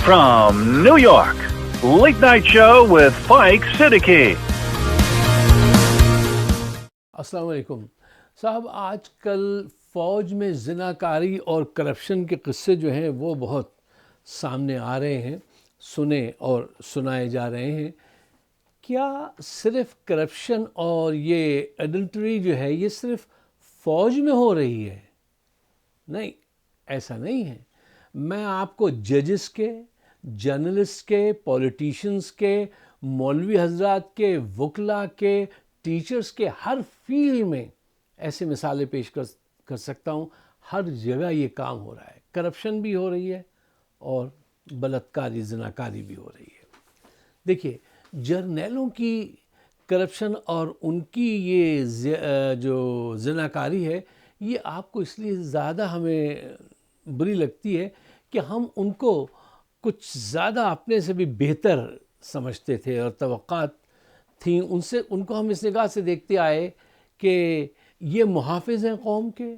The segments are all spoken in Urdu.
From New York, Late Night Show with Spike Siddiqui. السلام علیکم صاحب. آج کل فوج میں زناکاری اور کرپشن کے قصے جو ہیں وہ بہت سامنے آ رہے ہیں, سنے اور سنائے جا رہے ہیں. کیا صرف کرپشن اور یہ ایڈلٹری جو ہے یہ صرف فوج میں ہو رہی ہے؟ نہیں, ایسا نہیں ہے. میں آپ کو ججز کے, جرنلسٹ کے, پولیٹیشینز کے, مولوی حضرات کے, وکلاء کے, ٹیچرز کے, ہر فیلڈ میں ایسے مثالیں پیش کر سکتا ہوں. ہر جگہ یہ کام ہو رہا ہے. کرپشن بھی ہو رہی ہے اور بلاتکاری, زناکاری بھی ہو رہی ہے. دیکھیے, جرنیلوں کی کرپشن اور ان کی یہ جو زناکاری ہے یہ آپ کو اس لیے زیادہ ہمیں بری لگتی ہے کہ ہم ان کو کچھ زیادہ اپنے سے بھی بہتر سمجھتے تھے اور توقعات تھیں ان سے. ان کو ہم اس نگاہ سے دیکھتے آئے کہ یہ محافظ ہیں قوم کے,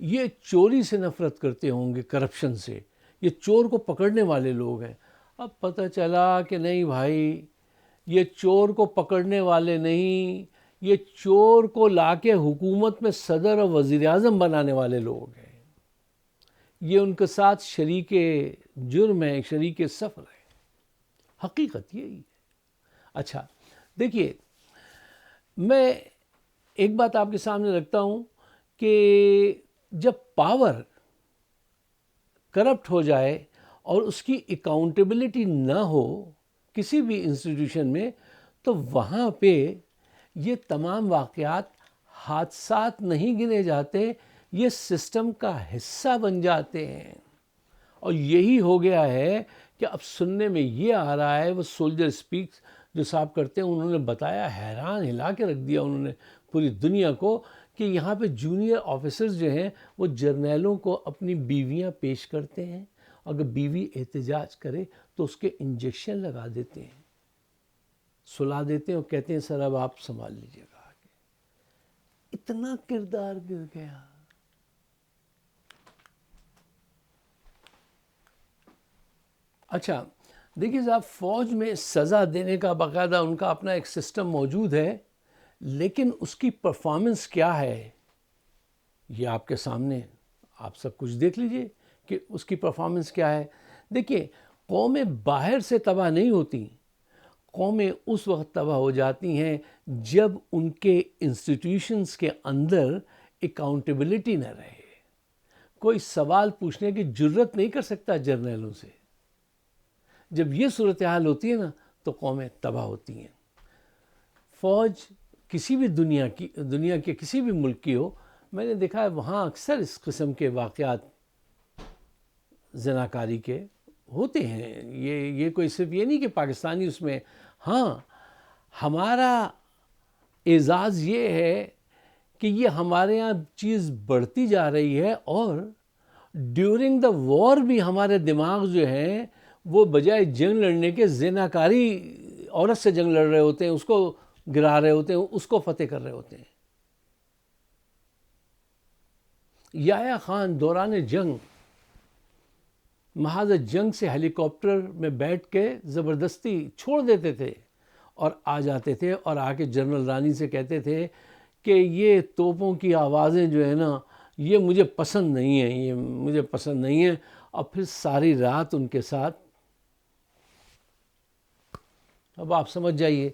یہ چوری سے نفرت کرتے ہوں گے, کرپشن سے, یہ چور کو پکڑنے والے لوگ ہیں. اب پتہ چلا کہ نہیں بھائی, یہ چور کو پکڑنے والے نہیں, یہ چور کو لا کے حکومت میں صدر اور وزیر اعظم بنانے والے لوگ ہیں. یہ ان کے ساتھ شریک جرم ہے, شریک سفر ہے. حقیقت یہی ہے. اچھا دیکھیے, میں ایک بات آپ کے سامنے رکھتا ہوں کہ جب پاور کرپٹ ہو جائے اور اس کی اکاؤنٹیبلٹی نہ ہو کسی بھی انسٹیٹیوشن میں, تو وہاں پہ یہ تمام واقعات حادثات نہیں گنے جاتے, یہ سسٹم کا حصہ بن جاتے ہیں. اور یہی ہو گیا ہے کہ اب سننے میں یہ آ رہا ہے, وہ سولجر سپیکس جو صاحب کرتے ہیں انہوں نے بتایا, حیران ہلا کے رکھ دیا انہوں نے پوری دنیا کو, کہ یہاں پہ جونیئر آفیسرز جو ہیں وہ جرنیلوں کو اپنی بیویاں پیش کرتے ہیں. اگر بیوی احتجاج کرے تو اس کے انجیکشن لگا دیتے ہیں, سلا دیتے ہیں اور کہتے ہیں سر اب آپ سنبھال لیجیے گا. اتنا کردار گر گیا. اچھا دیکھیے صاحب, فوج میں سزا دینے کا باقاعدہ ان کا اپنا ایک سسٹم موجود ہے, لیکن اس کی پرفارمنس کیا ہے یہ آپ کے سامنے, آپ سب کچھ دیکھ لیجئے کہ اس کی پرفارمنس کیا ہے. دیکھیے, قومیں باہر سے تباہ نہیں ہوتی, قومیں اس وقت تباہ ہو جاتی ہیں جب ان کے انسٹیٹیوشنز کے اندر اکاؤنٹیبلٹی نہ رہے. کوئی سوال پوچھنے کی جرت نہیں کر سکتا جرنیلوں سے. جب یہ صورتحال ہوتی ہے نا تو قومیں تباہ ہوتی ہیں. فوج کسی بھی دنیا کے کسی بھی ملک کی ہو, میں نے دیکھا ہے وہاں اکثر اس قسم کے واقعات زناکاری کے ہوتے ہیں. یہ کوئی صرف یہ نہیں کہ پاکستانی اس میں. ہاں, ہمارا اعزاز یہ ہے کہ یہ ہمارے ہاں چیز بڑھتی جا رہی ہے, اور ڈیورنگ دا وار بھی ہمارے دماغ جو ہیں وہ بجائے جنگ لڑنے کے زناکاری, عورت سے جنگ لڑ رہے ہوتے ہیں, اس کو گرا رہے ہوتے ہیں, اس کو فتح کر رہے ہوتے ہیں. یحییٰ خان دوران جنگ محاذ جنگ سے ہیلی کاپٹر میں بیٹھ کے زبردستی چھوڑ دیتے تھے اور آ جاتے تھے, اور آ کے جنرل رانی سے کہتے تھے کہ یہ توپوں کی آوازیں جو ہے نا یہ مجھے پسند نہیں ہیں, یہ مجھے پسند نہیں ہیں. اور پھر ساری رات ان کے ساتھ, اب آپ سمجھ جائیے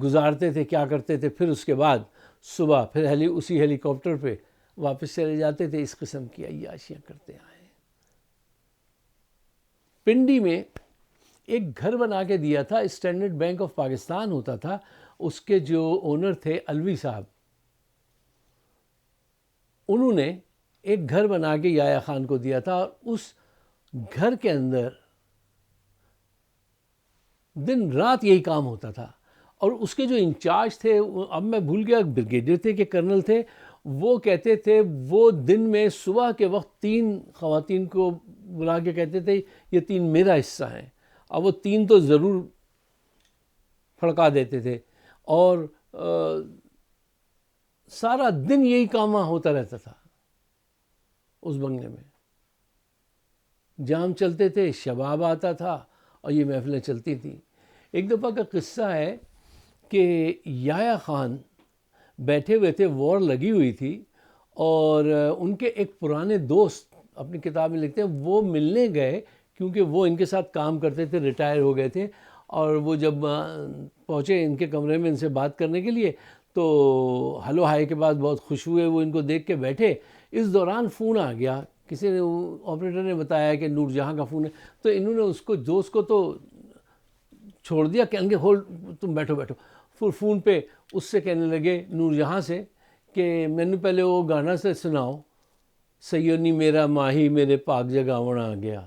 گزارتے تھے, کیا کرتے تھے. پھر اس کے بعد صبح پھر اسی ہیلی کاپٹر پہ واپس چلے جاتے تھے. اس قسم کی عیاشیاں کرتے آئے. پنڈی میں ایک گھر بنا کے دیا تھا, اسٹینڈرڈ بینک آف پاکستان ہوتا تھا, اس کے جو اونر تھے الوی صاحب, انہوں نے ایک گھر بنا کے یحییٰ خان کو دیا تھا, اور اس گھر کے اندر دن رات یہی کام ہوتا تھا. اور اس کے جو انچارج تھے, اب میں بھول گیا بریگیڈیئر تھے کہ کرنل تھے, وہ کہتے تھے وہ دن میں صبح کے وقت 3 خواتین کو بلا کے کہتے تھے یہ 3 میرا حصہ ہیں, اور وہ 3 تو ضرور پھڑکا دیتے تھے. اور سارا دن یہی کام ہوتا رہتا تھا اس بنگلے میں. جام چلتے تھے، شباب آتا تھا اور یہ محفلیں چلتی تھیں۔ ایک دفعہ کا قصہ ہے کہ یحییٰ خان بیٹھے ہوئے تھے، وار لگی ہوئی تھی، اور ان کے ایک پرانے دوست اپنی کتاب میں لکھتے ہیں وہ ملنے گئے، کیونکہ وہ ان کے ساتھ کام کرتے تھے، ریٹائر ہو گئے تھے، اور وہ جب پہنچے ان کے کمرے میں ان سے بات کرنے کے لیے تو ہلو ہائی کے بعد بہت خوش ہوئے، وہ ان کو دیکھ کے بیٹھے۔ اس دوران فون آ گیا، کسی نے آپریٹر نے بتایا کہ نور جہاں کا فون ہے، تو انہوں نے اس کو دوست کو تو چھوڑ دیا، کہیں گے ہولڈ، تم بیٹھو بیٹھو۔ پھر فون پہ اس سے کہنے لگے نور جہاں سے کہ مینو پہلے وہ گانا سے سناؤ، سیونی میرا ماہی میرے پاک جگاون آ گیا،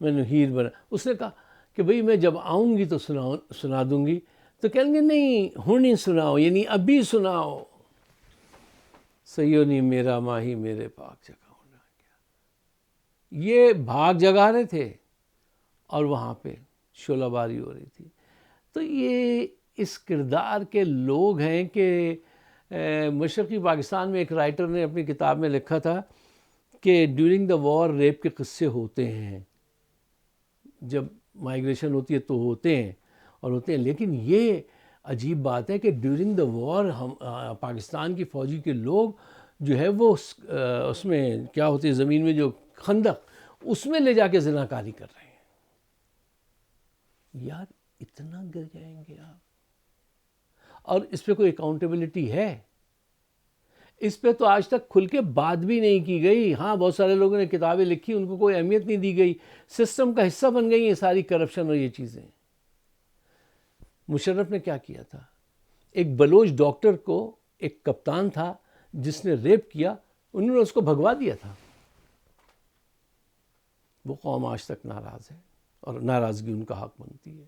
مینو ہیر بنا۔ اس نے کہا کہ بھئی میں جب آؤں گی تو سنا دوں گی، تو کہیں گے نہیں ہونی سناؤ، یعنی ابھی سناؤ، سیونی میرا ماہی میرے پاک جگاون آ گیا۔ یہ بھاگ جگا رہے تھے اور وہاں پہ شعلہ باری ہو رہی تھی۔ تو یہ اس کردار کے لوگ ہیں کہ مشرقی پاکستان میں ایک رائٹر نے اپنی کتاب میں لکھا تھا کہ ڈیورنگ دا وار ریپ کے قصے ہوتے ہیں، جب مائیگریشن ہوتی ہے تو ہوتے ہیں، لیکن یہ عجیب بات ہے کہ ڈیورنگ دا وار پاکستان کی فوجی کے لوگ جو ہے وہ اس میں کیا ہوتی ہے، زمین میں جو خندق، اس میں لے جا کے زناکاری کر رہے ہیں۔ یار اتنا گر جائیں گے آپ؟ اور اس پہ کوئی اکاؤنٹیبلٹی ہے؟ اس پہ تو آج تک کھل کے بات بھی نہیں کی گئی۔ ہاں بہت سارے لوگوں نے کتابیں لکھی، ان کو کوئی اہمیت نہیں دی گئی، سسٹم کا حصہ بن گئی یہ ساری کرپشن اور یہ چیزیں۔ مشرف نے کیا کیا تھا؟ ایک بلوچ ڈاکٹر کو، ایک کپتان تھا جس نے ریپ کیا، انہوں نے اس کو بھگوا دیا تھا۔ وہ قوم آج تک ناراض ہے اور ناراضگی ان کا حق بنتی ہے۔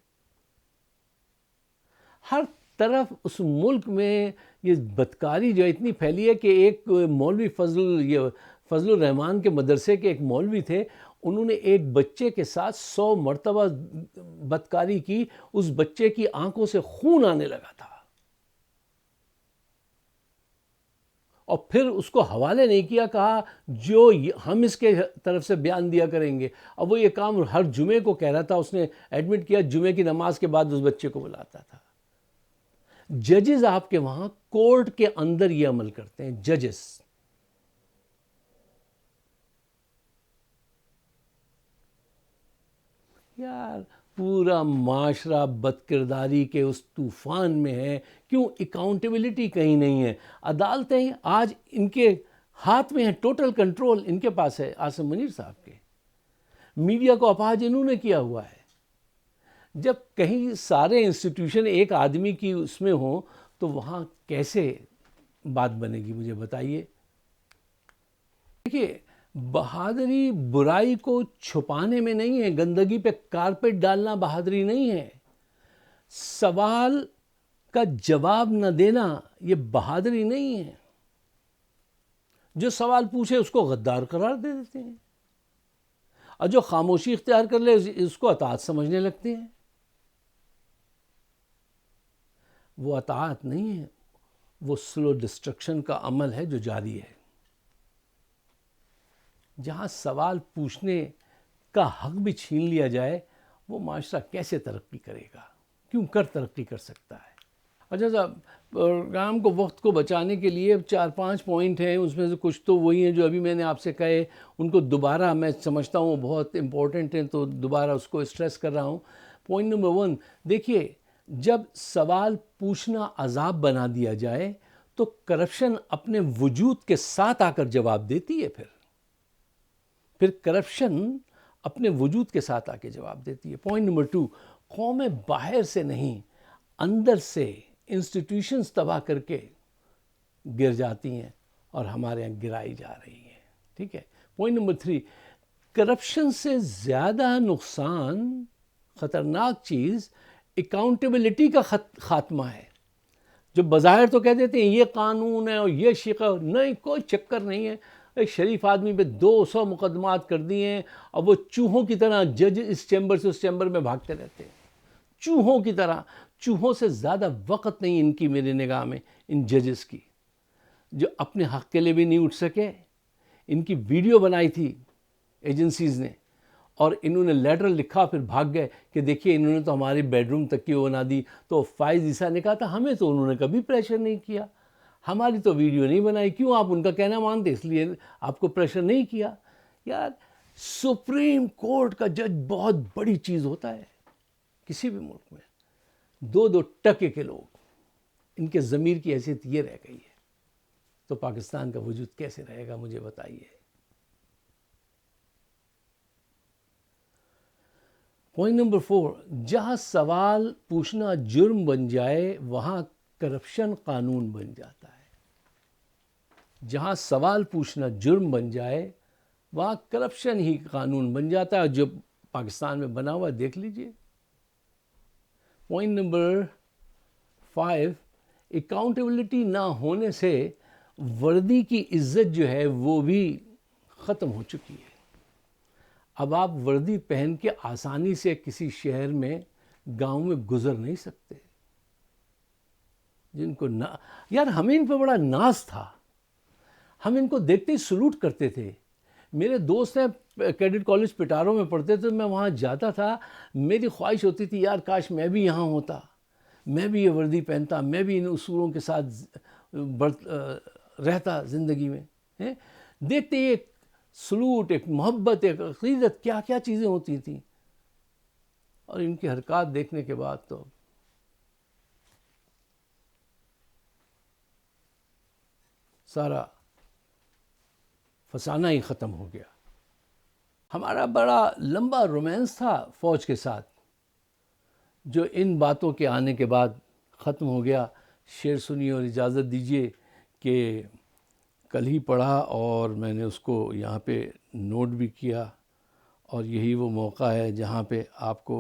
ہر طرف اس ملک میں یہ بدکاری جو اتنی پھیلی ہے کہ ایک مولوی فضل الرحمان کے مدرسے کے ایک مولوی تھے، انہوں نے ایک بچے کے ساتھ 100 مرتبہ بدکاری کی، اس بچے کی آنکھوں سے خون آنے لگا تھا، اور پھر اس کو حوالے نہیں کیا، کہا جو ہم اس کے طرف سے بیان دیا کریں گے۔ اب وہ یہ کام ہر جمعے کو کہہ رہا تھا، اس نے ایڈمٹ کیا، جمعے کی نماز کے بعد اس بچے کو بلاتا تھا۔ ججز آپ کے وہاں کورٹ کے اندر یہ عمل کرتے ہیں، ججز۔ یار پورا معاشرہ بد کرداری کے اس طوفان میں ہے، کیوں اکاؤنٹیبلٹی کہیں نہیں ہے؟ عدالتیں آج ان کے ہاتھ میں ہیں، ٹوٹل کنٹرول ان کے پاس ہے، عاصم منیر صاحب کے۔ میڈیا کو اپاہج انہوں نے کیا ہوا ہے۔ جب کہیں سارے انسٹیٹیوشن ایک آدمی کی اس میں ہوں تو وہاں کیسے بات بنے گی؟ مجھے بتائیے۔ دیکھیے، بہادری برائی کو چھپانے میں نہیں ہے، گندگی پہ کارپیٹ ڈالنا بہادری نہیں ہے، سوال کا جواب نہ دینا یہ بہادری نہیں ہے۔ جو سوال پوچھے اس کو غدار قرار دے دیتے ہیں، اور جو خاموشی اختیار کر لے اس کو اطاعت سمجھنے لگتے ہیں۔ وہ اطاعت نہیں ہے، وہ سلو ڈسٹرکشن کا عمل ہے جو جاری ہے۔ جہاں سوال پوچھنے کا حق بھی چھین لیا جائے، وہ معاشرہ کیسے ترقی کرے گا؟ کیوں کر ترقی کر سکتا ہے؟ اچھا صاحب، پروگرام کو وقت کو بچانے کے لیے 4-5 پوائنٹ ہیں، اس میں سے کچھ تو وہی ہیں جو ابھی میں نے آپ سے کہے، ان کو دوبارہ میں سمجھتا ہوں بہت امپورٹنٹ ہیں تو دوبارہ اس کو اسٹریس کر رہا ہوں۔ پوائنٹ نمبر 1، دیکھیے، جب سوال پوچھنا عذاب بنا دیا جائے تو کرپشن اپنے وجود کے ساتھ آ کر جواب دیتی ہے۔ پھر کرپشن اپنے وجود کے ساتھ آ کے جواب دیتی ہے۔ پوائنٹ نمبر 2، قومیں باہر سے نہیں اندر سے انسٹیٹیوشنز تباہ کر کے گر جاتی ہیں اور ہمارے یہاں گرائی جا رہی ہیں۔ ٹھیک ہے۔ پوائنٹ نمبر 3، کرپشن سے زیادہ نقصان، خطرناک چیز اکاؤنٹیبلٹی کا خاتمہ ہے۔ جو بظاہر تو کہہ دیتے ہیں یہ قانون ہے اور یہ شکر، نہیں، کوئی چکر نہیں ہے۔ ایک شریف آدمی پہ 200 مقدمات کر دیے ہیں اور وہ چوہوں کی طرح جج اس چیمبر سے اس چیمبر میں بھاگتے رہتے ہیں، چوہوں کی طرح۔ چوہوں سے زیادہ وقت نہیں ان کی، میری نگاہ میں، ان ججز کی، جو اپنے حق کے لیے بھی نہیں اٹھ سکے۔ ان کی ویڈیو بنائی تھی ایجنسیز نے، اور انہوں نے لیٹر لکھا پھر بھاگ گئے کہ دیکھیے انہوں نے تو ہماری بیڈ روم تک کی وہ بنا دی. تو فائز عیسیٰ نے کہا تھا ہمیں تو انہوں نے کبھی پریشر نہیں کیا، ہماری تو ویڈیو نہیں بنائی، کیوں آپ ان کا کہنا مانتے، اس لیے آپ کو پریشر نہیں کیا. یار سپریم کورٹ کا جج بہت بڑی چیز ہوتا ہے کسی بھی ملک میں. 2 ٹکے کے لوگ، ان کے ضمیر کی حیثیت یہ رہ گئی ہے، تو پاکستان کا وجود کیسے رہے گا مجھے بتائیے. پوائنٹ نمبر 4، جہاں سوال پوچھنا جرم بن جائے وہاں کرپشن قانون بن جاتا ہے. جہاں سوال پوچھنا جرم بن جائے وہاں کرپشن ہی قانون بن جاتا ہے، جو پاکستان میں بنا ہوا دیکھ لیجئے. پوائنٹ نمبر 5، اکاؤنٹیبلٹی نہ ہونے سے وردی کی عزت جو ہے وہ بھی ختم ہو چکی ہے. اب آپ وردی پہن کے آسانی سے کسی شہر میں، گاؤں میں گزر نہیں سکتے. جن کو یار ہمیں ان پہ بڑا ناز تھا، ہم ان کو دیکھتے ہی سلوٹ کرتے تھے. میرے دوست ہیں کیڈٹ کالج پٹاروں میں پڑھتے تھے، میں وہاں جاتا تھا، میری خواہش ہوتی تھی یار کاش میں بھی یہاں ہوتا، میں بھی یہ وردی پہنتا، میں بھی ان اصولوں کے ساتھ رہتا زندگی میں. دیکھتے ہی ایک سلوٹ، ایک محبت، ایک عقیدت، کیا کیا چیزیں ہوتی تھیں. اور ان کی حرکات دیکھنے کے بعد تو سارا فسانہ ہی ختم ہو گیا. ہمارا بڑا لمبا رومانس تھا فوج کے ساتھ، جو ان باتوں کے آنے کے بعد ختم ہو گیا. شعر سنیے اور اجازت دیجیے کہ کل ہی پڑھا اور میں نے اس کو یہاں پہ نوٹ بھی کیا، اور یہی وہ موقع ہے جہاں پہ آپ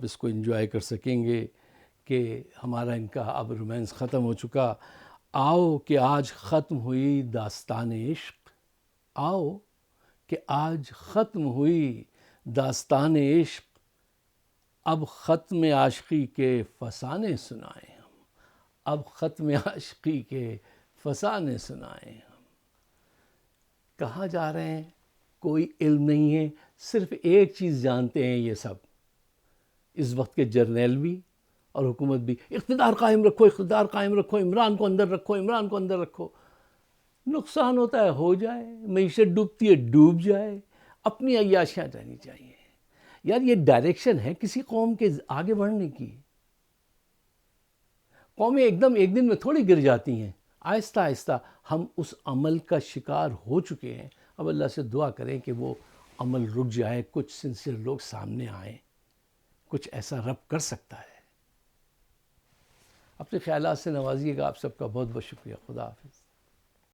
اس کو انجوائے کر سکیں گے کہ ہمارا ان کا اب رومانس ختم ہو چکا. آؤ کہ آج ختم ہوئی داستان عشق، آؤ کہ آج ختم ہوئی داستان عشق، اب ختم عاشقی کے فسانے سنائیں ہم، اب ختم عاشقی کے فسانے سنائیں ہم. کہاں جا رہے ہیں کوئی علم نہیں ہے، صرف ایک چیز جانتے ہیں یہ سب، اس وقت کے جرنیل بھی اور حکومت بھی، اقتدار قائم رکھو، اقتدار قائم رکھو، عمران کو اندر رکھو، عمران کو اندر رکھو. نقصان ہوتا ہے ہو جائے، معیشت ڈوبتی ہے ڈوب جائے، اپنی عیاشیاں رہنی چاہیے. یار یہ ڈائریکشن ہے کسی قوم کے آگے بڑھنے کی. قومیں ایک دن میں تھوڑی گر جاتی ہیں، آہستہ آہستہ ہم اس عمل کا شکار ہو چکے ہیں. اب اللہ سے دعا کریں کہ وہ عمل رک جائے، کچھ سنسیئر لوگ سامنے آئیں، کچھ ایسا رب کر سکتا ہے. اپنے خیالات سے نوازیے گا. آپ سب کا بہت بہت شکریہ. خدا حافظ.